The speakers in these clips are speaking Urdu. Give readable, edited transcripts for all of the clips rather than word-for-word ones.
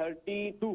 32।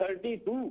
32।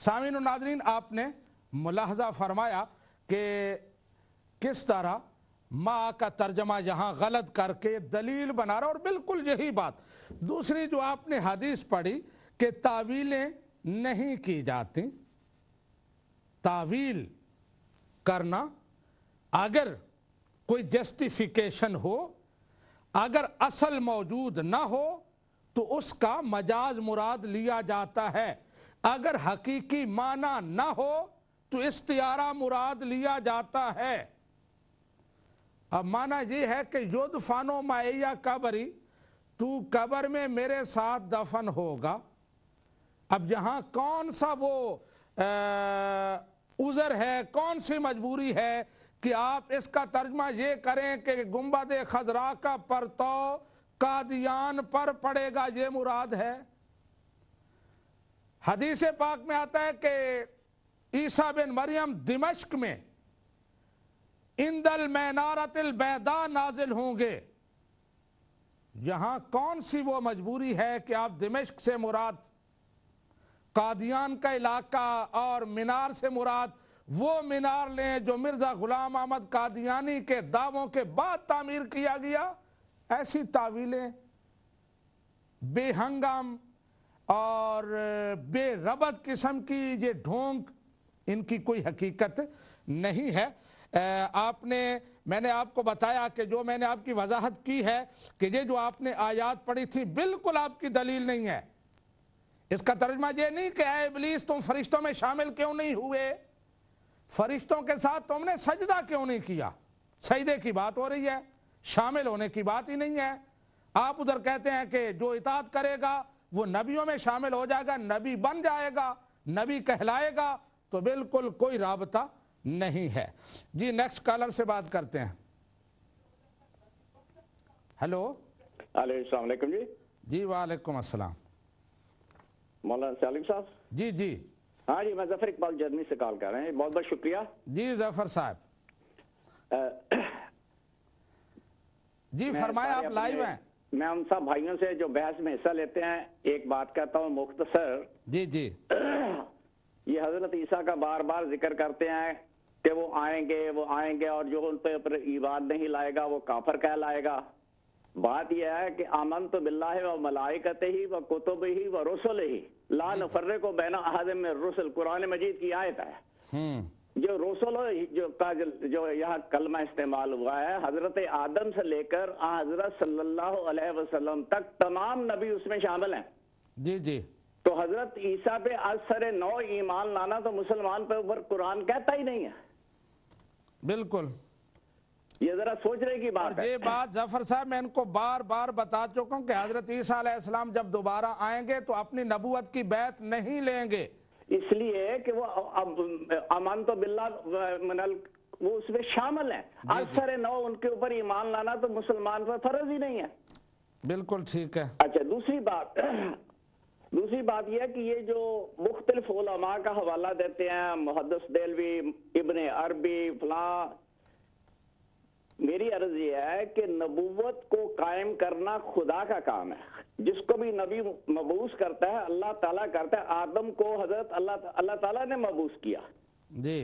سامعین و ناظرین، آپ نے ملاحظہ فرمایا کہ کس طرح ماں کا ترجمہ یہاں غلط کر کے دلیل بنا رہا، اور بالکل یہی بات۔ دوسری جو آپ نے حدیث پڑھی کہ تعویلیں نہیں کی جاتی، تعویل کرنا اگر کوئی جسٹیفیکیشن ہو، اگر اصل موجود نہ ہو تو اس کا مجاز مراد لیا جاتا ہے، اگر حقیقی معنی نہ ہو تو استعارہ مراد لیا جاتا ہے۔ اب معنی یہ ہے کہ یدفنو معی قبری، تو قبر میں میرے ساتھ دفن ہوگا۔ اب یہاں کون سا وہ عذر ہے، کون سی مجبوری ہے کہ آپ اس کا ترجمہ یہ کریں کہ گنبد خضرا کا پرتو قادیان پر پڑے گا، یہ مراد ہے؟ حدیث پاک میں آتا ہے کہ عیسیٰ بن مریم دمشق میں عند المنارۃ البیضاء نازل ہوں گے۔ یہاں کون سی وہ مجبوری ہے کہ آپ دمشق سے مراد قادیان کا علاقہ اور مینار سے مراد وہ مینار لیں جو مرزا غلام احمد قادیانی کے دعووں کے بعد تعمیر کیا گیا؟ ایسی تعویلیں بے ہنگام اور بے ربط قسم کی یہ ڈھونگ، ان کی کوئی حقیقت نہیں ہے۔ میں نے آپ کو بتایا کہ جو میں نے آپ کی وضاحت کی ہے کہ یہ جو آپ نے آیات پڑھی تھی بالکل آپ کی دلیل نہیں ہے۔ اس کا ترجمہ یہ نہیں کہ اے ابلیس تم فرشتوں میں شامل کیوں نہیں ہوئے، فرشتوں کے ساتھ تم نے سجدہ کیوں نہیں کیا؟ سجدے کی بات ہو رہی ہے، شامل ہونے کی بات ہی نہیں ہے۔ آپ ادھر کہتے ہیں کہ جو اطاعت کرے گا وہ نبیوں میں شامل ہو جائے گا، نبی بن جائے گا، نبی کہلائے گا، تو بالکل کوئی رابطہ نہیں ہے۔ جی نیکسٹ کالر سے بات کرتے ہیں۔ ہیلو، السلام علیکم جی۔ جی وعلیکم السلام۔ مولانا سالم صاحب؟ جی جی ہاں جی، میں ظفر اقبال جرمنی سے کال کر رہے ہیں، بہت بہت شکریہ۔ جی ظفر صاحب جی فرمائیں، آپ لائیو ہیں۔ میں ان سب بھائیوں سے جو بحث میں حصہ لیتے ہیں ایک بات کہتا ہوں مختصر۔ جی جی یہ حضرت عیسیٰ کا بار بار ذکر کرتے ہیں کہ وہ آئیں گے اور جو ان پہ ایمان نہیں لائے گا وہ کافر کہلائے گا۔ بات یہ ہے کہ آمنت باللہ و ملائکتہ و کتبہ و رسلہ لا نفرق بین احد من الرسل، قرآن مجید کی آیت ہے۔ جو رسول جو یہاں کلمہ استعمال ہوا ہے، حضرت آدم سے لے کر حضرت صلی اللہ علیہ وسلم تک تمام نبی اس میں شامل ہیں۔ جی جی تو حضرت عیسیٰ پہ اثر نو ایمان لانا تو مسلمان پہ اوپر قرآن کہتا ہی نہیں ہے۔ بالکل، یہ ذرا سوچنے کی بات ہے۔ یہ بات ظفر صاحب میں ان کو بار بار بتا چکا ہوں کہ حضرت عیسیٰ علیہ السلام جب دوبارہ آئیں گے تو اپنی نبوت کی بیعت نہیں لیں گے، اس لیے کہ وہ امانت باللہ وہ اس میں شامل ہیں۔ اثر نو ان کے اوپر ایمان لانا تو مسلمان پر فرض ہی نہیں ہے۔ بالکل ٹھیک ہے۔ اچھا، دوسری بات یہ ہے کہ یہ جو مختلف علماء کا حوالہ دیتے ہیں، محدث دہلوی، ابن عربی، فلاں، میری عرض یہ ہے کہ نبوت کو قائم کرنا خدا کا کام ہے۔ جس کو بھی نبی مبعوث کرتا ہے اللہ تعالیٰ کرتا ہے۔ آدم کو حضرت اللہ تعالیٰ نے مبعوث کیا۔ جی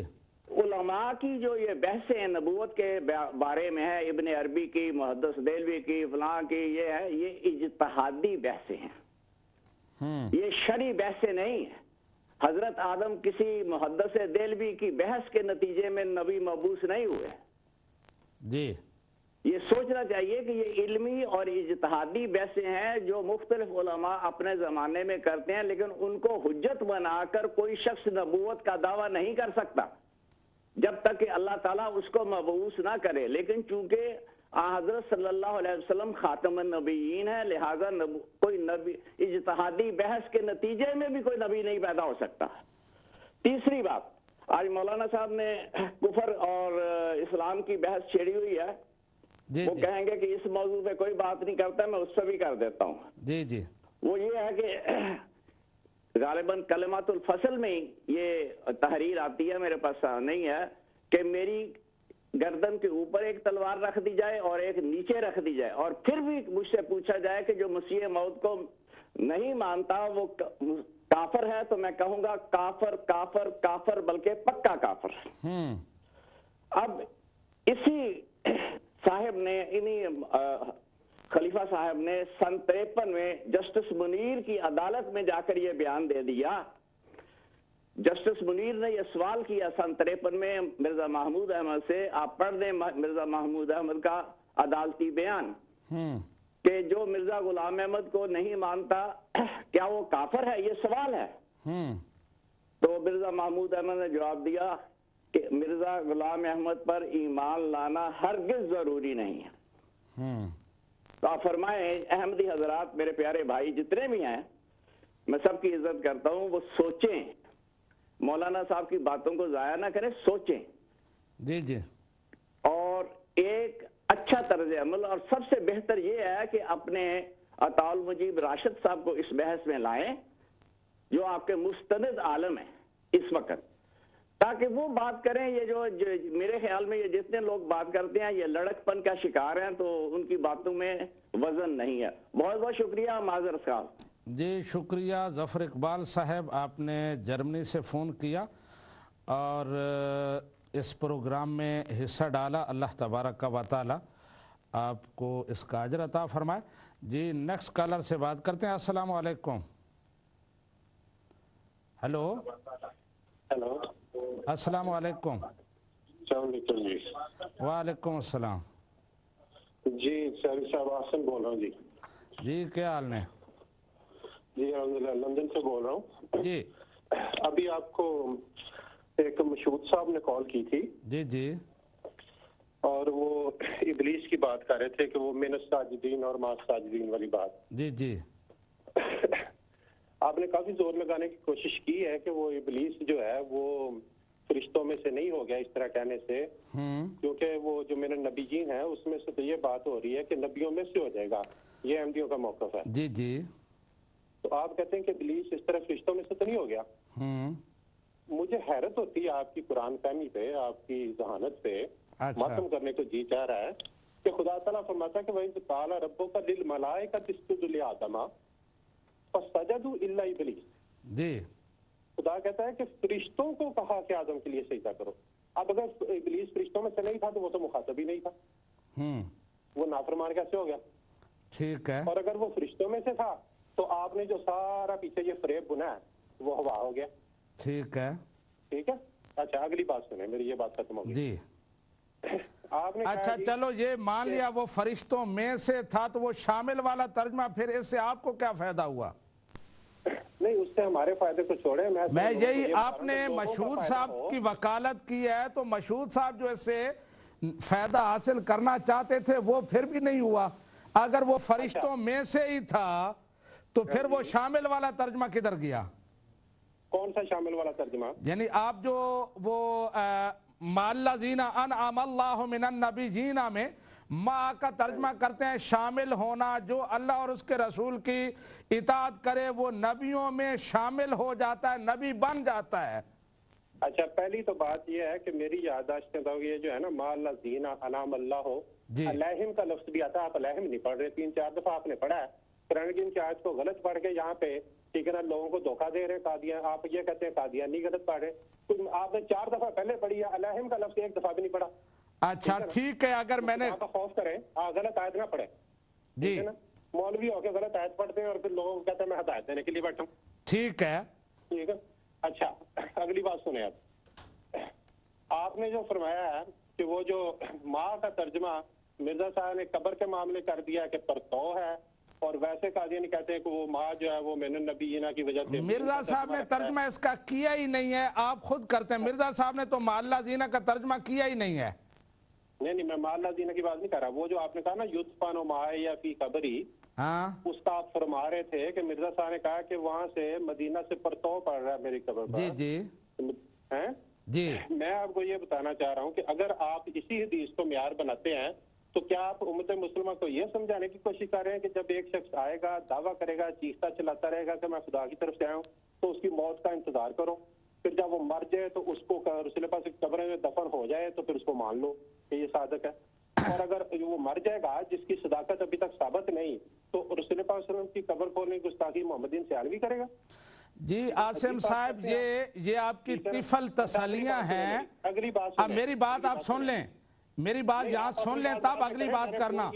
علماء کی جو یہ بحثیں ہیں نبوت کے بارے میں ہے، ابن عربی کی، محدث دہلوی کی، فلاں کی، یہ ہے، یہ اجتہادی بحثیں ہیں، یہ شرعی بحثیں نہیں ہیں۔ حضرت آدم کسی محدث دہلوی کی بحث کے نتیجے میں نبی مبعوث نہیں ہوئے۔ جی یہ سوچنا چاہیے کہ یہ علمی اور اجتہادی بحثیں ہیں جو مختلف علماء اپنے زمانے میں کرتے ہیں، لیکن ان کو حجت بنا کر کوئی شخص نبوت کا دعویٰ نہیں کر سکتا جب تک کہ اللہ تعالیٰ اس کو مبعوث نہ کرے۔ لیکن چونکہ حضرت صلی اللہ علیہ وسلم خاتم النبیین ہے، لہذا کوئی نبی اجتہادی بحث کے نتیجے میں بھی کوئی نبی نہیں پیدا ہو سکتا۔ تیسری بات، آج مولانا صاحب نے کفر اور اسلام کی بحث چھیڑی ہوئی ہے، وہ کہیں گے کہ اس موضوع پہ کوئی بات نہیں کرتا، میں اس پہ بھی کر دیتا ہوں۔ جی جی وہ یہ ہے کہ غالباً کلمات الفصل میں یہ تحریر آتی ہے، میرے پاس نہیں ہے، کہ میری گردن کے اوپر ایک تلوار رکھ دی جائے اور ایک نیچے رکھ دی جائے، اور پھر بھی مجھ سے پوچھا جائے کہ جو مسیح موعود کو نہیں مانتا وہ کافر ہے تو میں کہوں گا کافر کافر کافر بلکہ پکا کافر. اب اسی صاحب نے خلیفہ صاحب نے سن 53 میں جسٹس منیر کی عدالت میں جا کر یہ بیان دے دیا. جسٹس منیر نے یہ سوال کیا سن 53 میں مرزا محمود احمد سے, آپ پڑھ دیں مرزا محمود احمد کا عدالتی بیان, کہ جو مرزا غلام احمد کو نہیں مانتا کیا وہ کافر ہے, یہ سوال ہے. تو مرزا محمود احمد نے جواب دیا کہ مرزا غلام احمد پر ایمان لانا ہرگز ضروری نہیں ہے. تو آپ فرمائیں احمدی حضرات, میرے پیارے بھائی جتنے بھی ہیں, میں سب کی عزت کرتا ہوں, وہ سوچیں, مولانا صاحب کی باتوں کو ضائع نہ کریں, سوچیں. جی جی. اور ایک اچھا طرز عمل اور سب سے بہتر یہ ہے کہ اپنے عطا المجیب راشد صاحب کو اس بحث میں لائیں جو آپ کے مستند عالم ہیں اس وقت, تاکہ وہ بات کریں. یہ جو میرے خیال میں یہ جتنے لوگ بات کرتے ہیں یہ لڑک پن کا شکار ہیں, تو ان کی باتوں میں وزن نہیں ہے. بہت بہت شکریہ معذر صاحب. جی شکریہ ظفر اقبال صاحب, آپ نے جرمنی سے فون کیا اور اس پروگرام میں حصہ ڈالا. اللہ تبارک و تعالی آپ کو اس کا اجر عطا فرمائے. جی نیکسٹ کالر سے بات کرتے ہیں. السلام علیکم. ہیلو ہیلو, السلام علیکم. السلام علیکم جی. وعلیکم السلام. جی سیری صاحب آسن بول رہا ہوں جی. جی کیا حال نے؟ جی الحمدللہ لندن سے بول رہا ہوں. جی ابھی آپ کو ایک مشہود صاحب نے کال کی تھی. جی جی. اور وہ ابلیس کی بات کر رہے تھے کہ وہ من الساجدین اور ما الساجدین والی بات. جی جی. آپ نے کافی زور لگانے کی کوشش کی ہے کہ وہ ابلیس جو ہے وہ فرشتوں میں سے نہیں ہو گیا اس طرح کہنے سے, کیونکہ وہ جو میرے نبی جین ہیں اس میں سے تو یہ بات ہو رہی ہے کہ نبیوں میں سے ہو جائے گا. یہ احمدیوں کا موقف ہے. جی جی. تو آپ کہتے ہیں کہ ابلیس اس طرح فرشتوں میں سے تو نہیں ہو گیا. مجھے حیرت ہوتی ہے آپ کی قرآن فہمی پہ, آپ کی ذہانت پہ. ماتم کرنے کو جی چاہ رہا ہے کہ خدا تعالیٰ فرماتا ہے کہ وَإِذْ قَالَ رَبُّكَ لِلْمَلَائِكَةِ اسْجُدُوا لِآدَمَ فَسَجَدُوا إِلَّا إِبْلِيسَ. جی خدا کہتا ہے کہ فرشتوں کو کہا کہ آدم کے لیے سجدہ کرو. اب اگر ابلیس فرشتوں میں سے نہیں تھا تو وہ تو مخاطب ہی نہیں تھا, وہ نافرمان کیسے ہو گیا؟ ٹھیک ہے. اور اگر وہ فرشتوں میں سے تھا تو آپ نے جو سارا پیچھے یہ فریب بنا ہے وہ ہوا ہو گیا. ٹھیک ہے. ٹھیک ہے. اچھا اگلی بات سنیں, میری یہ بات ختم ہوگی. جی آپ نے اچھا چلو یہ مان لیا وہ فرشتوں میں سے تھا, تو وہ شامل والا ترجمہ پھر اس سے آپ کو کیا فائدہ ہوا؟ نہیں اس سے ہمارے فائدے کو چھوڑیں. میں یہی, آپ نے مشہود صاحب کی وکالت کی ہے تو مشہود صاحب جو اس سے فائدہ حاصل کرنا چاہتے تھے وہ پھر بھی نہیں ہوا. اگر وہ فرشتوں میں سے ہی تھا تو پھر وہ شامل والا ترجمہ کدھر گیا؟ کون سا شامل والا ترجمہ؟ یعنی آپ جو وہ مَالَّذِينَ أَنْعَمَ اللَّهُ مِنَ النَّبِيِّينَ میں ما کا ترجمہ کرتے ہیں شامل ہونا, جو اللہ اور اس کے رسول کی اطاعت کرے وہ نبیوں میں شامل ہو جاتا ہے, نبی بن جاتا ہے. اچھا پہلی تو بات یہ ہے کہ میری یادداشت کے مطابق یہ جو ہے نا ما الذین انعم اللہ علیہم کا لفظ بھی آتا ہے. آپ علیہم نہیں پڑھ رہے, 3-4 دفعہ آپ نے پڑھا ہے. قرآن کی ان کی آیت کو غلط پڑھ کے یہاں پہ ٹھیک ہے نا لوگوں کو دھوکہ دے رہے قادیاں. آپ یہ کہتے ہیں قادیانی غلط پڑھ رہے, تو آپ نے 4 دفعہ پہلے پڑھی ہے, علیہم کا لفظ 1 دفعہ بھی نہیں پڑھا. اچھا ٹھیک ہے, اگر میں نے کا خوف کریں غلط آیت نہ پڑھے. جی مولوی ہو کے غلط آیت پڑھتے ہیں اور پھر لوگوں کو کہتے ہیں میں ہدایت دینے کے لیے بیٹھا ہوں. ٹھیک ہے. ٹھیک ہے. اچھا اگلی بات سنیں. آپ نے جو فرمایا ہے کہ وہ جو ماں کا ترجمہ مرزا صاحب نے قبر کے معاملے کر دیا کہ پرتو ہے, اور ویسے قادیانی کہتے ہیں کہ وہ ماں جو ہے وہ من النبیین کی وجہ سے. مرزا صاحب نے ترجمہ اس کا کیا ہی نہیں ہے, آپ خود کرتے ہیں. مرزا صاحب نے تو مَالَّ زینہ کا ترجمہ کیا ہی نہیں ہے. نہیں میں مَالَّ زینہ کی بات نہیں کر رہا. وہ جو آپ نے کہا نا یُدْفَنُ مَعَیَّ فِی قَبْرِی, اس کا آپ فرما رہے تھے کہ مرزا صاحب نے کہا کہ وہاں سے مدینہ سے پرتو پڑ رہا ہے میری قبر پر. جی ہیں جی. میں آپ کو یہ بتانا چاہ رہا ہوں کہ اگر آپ اسی حدیث کو معیار بناتے ہیں تو کیا آپ امت مسلمہ کو یہ سمجھانے کی کوشش کر رہے ہیں کہ جب ایک شخص آئے گا دعویٰ کرے گا چیختا چلاتا رہے گا کہ میں خدا کی طرف سے آیا ہوں تو اس کی موت کا انتظار کرو, پھر جب وہ مر جائے تو اس کو رسول پاک کی قبر میں دفن ہو جائے تو پھر اس کو مان لو کہ یہ صادق ہے؟ اور اگر وہ مر جائے گا جس کی صداقت ابھی تک ثابت نہیں تو رسول پاک صلی اللہ علیہ وسلم کی قبر کھولنے کی گستاخی محمد دین سیالوی کرے گا؟ جی عاصم صاحب یہ آپ کی طفل تسلیاں ہیں. اگلی بات اب میری بات آپ سن لیں, میری بات یہاں سن لیں تب اگلی بات کرنا.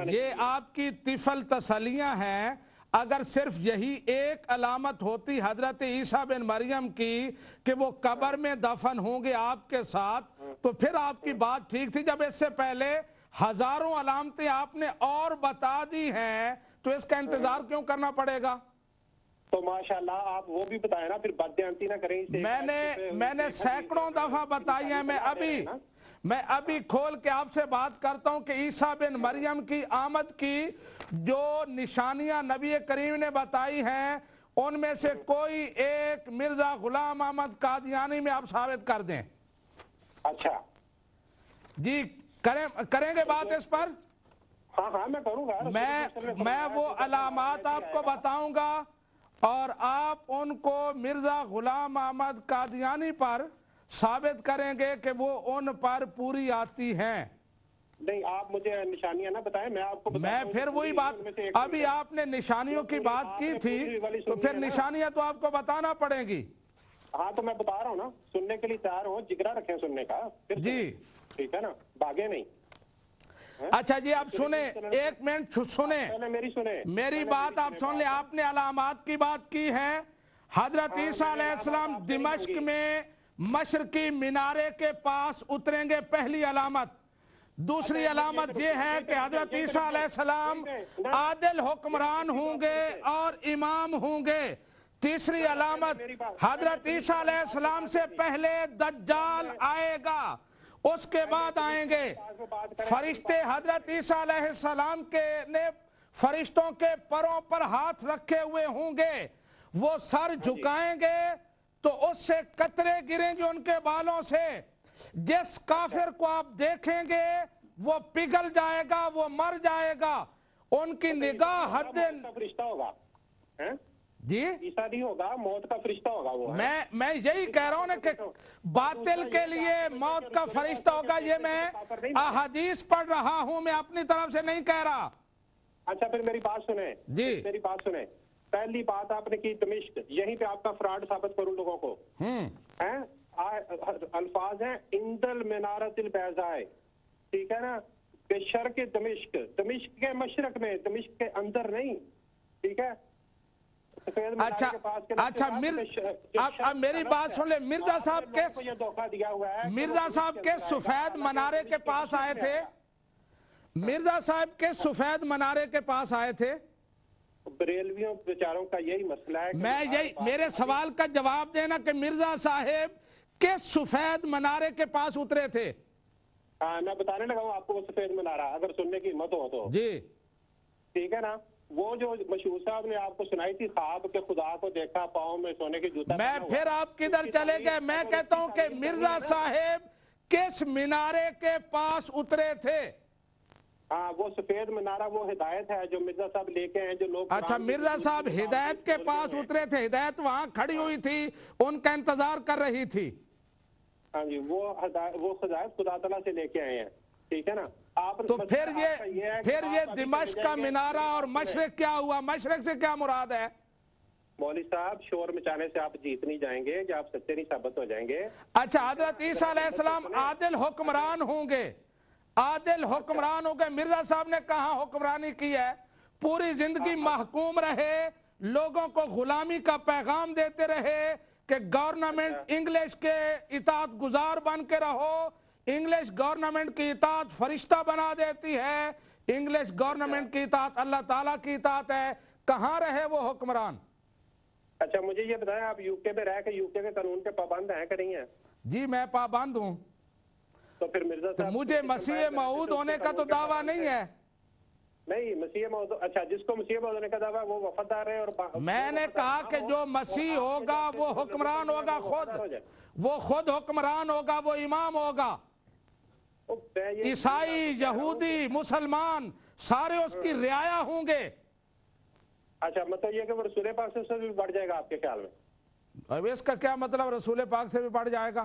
یہ آپ کی طفل تسلیاں ہیں. اگر صرف یہی ایک علامت ہوتی حضرت عیسیٰ بن مریم کی کہ وہ قبر میں دفن ہوں گے آپ کے ساتھ, تو پھر آپ کی بات ٹھیک تھی. جب اس سے پہلے ہزاروں علامتیں آپ نے اور بتا دی ہیں تو اس کا انتظار کیوں کرنا پڑے گا؟ تو ماشاءاللہ آپ وہ بھی بتائیں نا, پھر بددیانتی نہ کریں. میں نے سینکڑوں دفعہ بتائی ہیں. میں ابھی کھول کے آپ سے بات کرتا ہوں کہ عیسیٰ بن مریم کی آمد کی جو نشانیاں نبی کریم نے بتائی ہیں ان میں سے کوئی ایک مرزا غلام احمد قادیانی میں آپ ثابت کر دیں. اچھا جی کریں گے بات اس پر؟ ہاں میں کروں گا. میں وہ علامات آپ کو بتاؤں گا اور آپ ان کو مرزا غلام احمد قادیانی پر ثابت کریں گے کہ وہ ان پر پوری آتی ہیں. نہیں آپ مجھے نشانیاں نہ بتائیں, میں آپ کو میں پھر وہی بات, ابھی آپ نے نشانیوں کی بات کی تھی تو پھر نشانیاں تو آپ کو بتانا پڑیں گی. ہاں تو میں بتا رہا ہوں نا, سننے کے لیے تیار ہوں, جگرا رکھیں سننے کا. جی ٹھیک ہے نا, بھاگے نہیں. اچھا جی آپ سنیں, ایک منٹ سنیں, میری بات آپ سن لیں. آپ نے علامات کی بات کی ہے. حضرت عیسیٰ علیہ السلام دمشق میں مشرقی مینارے کے پاس اتریں گے, پہلی علامت. دوسری علامت یہ ہے کہ حضرت عیسیٰ علیہ السلام عادل حکمران ہوں گے اور امام ہوں گے. تیسری علامت حضرت عیسیٰ علیہ السلام سے پہلے دجال آئے گا, اس کے بعد آئیں گے فرشتے. حضرت عیسیٰ علیہ السلام نے فرشتوں کے پروں پر ہاتھ رکھے ہوئے ہوں گے, وہ سر جھکائیں گے تو اس سے قطرے گریں گے ان کے بالوں سے. جس کافر کو آپ دیکھیں گے وہ پگھل جائے گا, وہ مر جائے گا. ان کی نگاہ حد فرشتہ ہوگا جی عیسیٰ نہیں ہوگا, موت کا فرشتہ ہوگا وہ. میں یہی کہہ رہا ہوں نا کہ باطل کے لیے موت کا فرشتہ ہوگا. یہ میں احادیث پڑھ رہا ہوں, میں اپنی طرف سے نہیں کہہ رہا. اچھا پھر میری بات سنیں جی, میری بات سنیں. پہلی بات آپ نے کی دمشق, یہیں پہ آپ کا فراڈ ثابت کروں لوگوں کو. الفاظ ہیں عند المنارۃ البیضاء, ٹھیک ہے نا, بشرق دمشق, دمشق کے مشرق میں, دمشق کے اندر نہیں, ٹھیک ہے. اچھا اب میری بات سن لیں. مرزا صاحب کے سفید منارے کے پاس آئے تھے, مرزا صاحب کے سفید منارے کے پاس آئے تھے. بریلویوں بیچاروں کا یہی مسئلہ ہے. میرے سوال کا جواب دینا کہ مرزا صاحب کس سفید منارے کے پاس اترے تھے؟ ہاں میں بتانے لگا ہوں آپ کو وہ سفید منارہ, اگر سننے کی ہمت ہو تو. جی ٹھیک ہے نا, وہ جو مشہور صاحب نے آپ کو سنائی تھی خواب کے خدا کو دیکھا پاؤں میں سونے کی جوتا. میں پھر آپ کدھر چلے گئے؟ میں کہتا ہوں کہ مرزا صاحب کس منارے کے پاس اترے تھے؟ ہاں وہ سفید منارہ وہ ہدایت ہے جو مرزا صاحب لے کے ہیں, جو لوگ. اچھا مرزا صاحب ہدایت کے پاس اترے تھے, ہدایت وہاں کھڑی ہوئی تھی, ان کا انتظار کر رہی تھی. ہاں جی وہ ہدایت خدا تعالیٰ سے لے کے آئے ہیں, ٹھیک ہے نا. تو پھر یہ دمشق کا منارہ اور مشرق کیا ہوا؟ مشرق سے کیا مراد ہے؟ مولوی صاحب شور مچانے سے آپ جیت نہیں جائیں گے کہ آپ سچے نہیں ثابت ہو جائیں گے. اچھا حضرت عیسیٰ علیہ السلام عادل حکمران ہوں گے, عادل حکمران ہوں گے. مرزا صاحب نے کہاں حکمرانی کی ہے؟ پوری زندگی محکوم رہے, لوگوں کو غلامی کا پیغام دیتے رہے کہ گورنمنٹ انگلش کے اطاعت گزار بن کے رہو. انگلش گورنمنٹ کی اطاعت فرشتہ بنا دیتی ہے, انگلش گورنمنٹ کی اطاعت اللہ تعالیٰ کی اطاعت ہے. کہاں رہے وہ حکمران؟ اچھا مجھے یہ بتائیں آپ یو کے میں رہ کے یو کے قانون کے پابند ہیں کہ نہیں ہیں؟ جی میں پابند ہوں. تو پھر مرزا صاحب مجھے مسیح موعود ہونے کا تو دعویٰ نہیں ہے. نہیں مسیح موعود, اچھا جس کو مسیح موعود ہونے کا دعویٰ وہ وفادار ہے. اور میں نے کہا کہ جو مسیح ہوگا وہ حکمران ہوگا, وہ خود حکمران ہوگا, وہ امام ہوگا. عیسائی, یہودی, مسلمان سارے اس کی رعایا ہوں گے. اچھا مطلب یہ کہ وہ رسول پاک سے بھی بڑھ جائے گا آپ کے خیال میں؟ اب اس کا کیا مطلب رسول پاک سے بھی بڑھ جائے گا؟